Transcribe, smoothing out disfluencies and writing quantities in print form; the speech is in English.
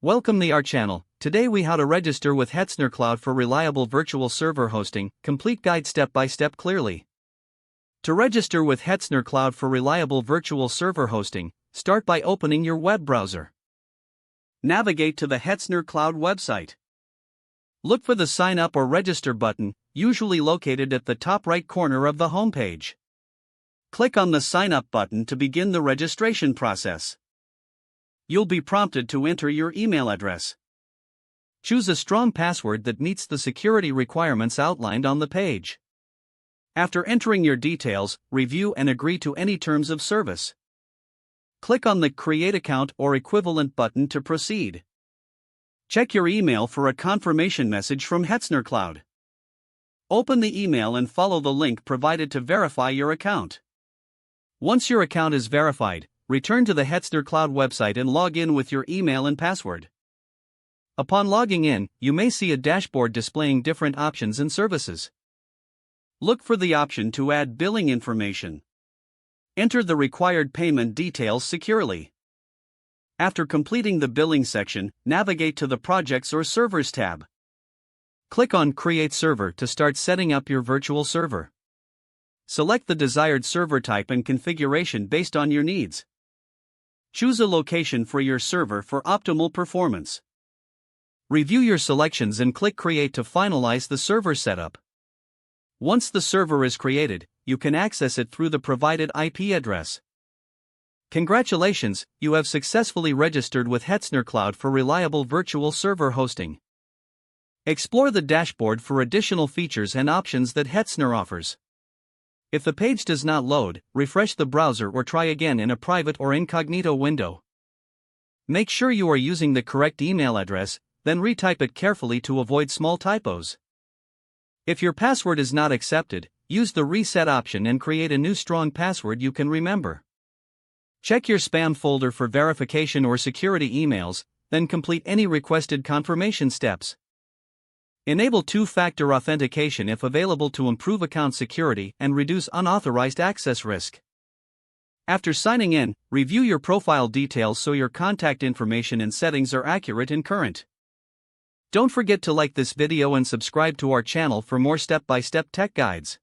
Welcome to our channel. Today we how to register with Hetzner Cloud for reliable virtual server hosting, complete guide step by step clearly. To register with Hetzner Cloud for reliable virtual server hosting, start by opening your web browser. Navigate to the Hetzner Cloud website. Look for the sign up or register button, usually located at the top right corner of the homepage. Click on the sign up button to begin the registration process. You'll be prompted to enter your email address. Choose a strong password that meets the security requirements outlined on the page. After entering your details, review and agree to any terms of service. Click on the Create Account or equivalent button to proceed. Check your email for a confirmation message from Hetzner Cloud. Open the email and follow the link provided to verify your account. Once your account is verified, return to the Hetzner Cloud website and log in with your email and password. Upon logging in, you may see a dashboard displaying different options and services. Look for the option to add billing information. Enter the required payment details securely. After completing the billing section, navigate to the Projects or Servers tab. Click on Create Server to start setting up your virtual server. Select the desired server type and configuration based on your needs. Choose a location for your server for optimal performance. Review your selections and click Create to finalize the server setup. Once the server is created, you can access it through the provided IP address. Congratulations, you have successfully registered with Hetzner Cloud for reliable virtual server hosting. Explore the dashboard for additional features and options that Hetzner offers. If the page does not load, refresh the browser or try again in a private or incognito window. Make sure you are using the correct email address, then retype it carefully to avoid small typos. If your password is not accepted, use the reset option and create a new strong password you can remember. Check your spam folder for verification or security emails, then complete any requested confirmation steps. Enable two-factor authentication if available to improve account security and reduce unauthorized access risk. After signing in, review your profile details so your contact information and settings are accurate and current. Don't forget to like this video and subscribe to our channel for more step-by-step tech guides.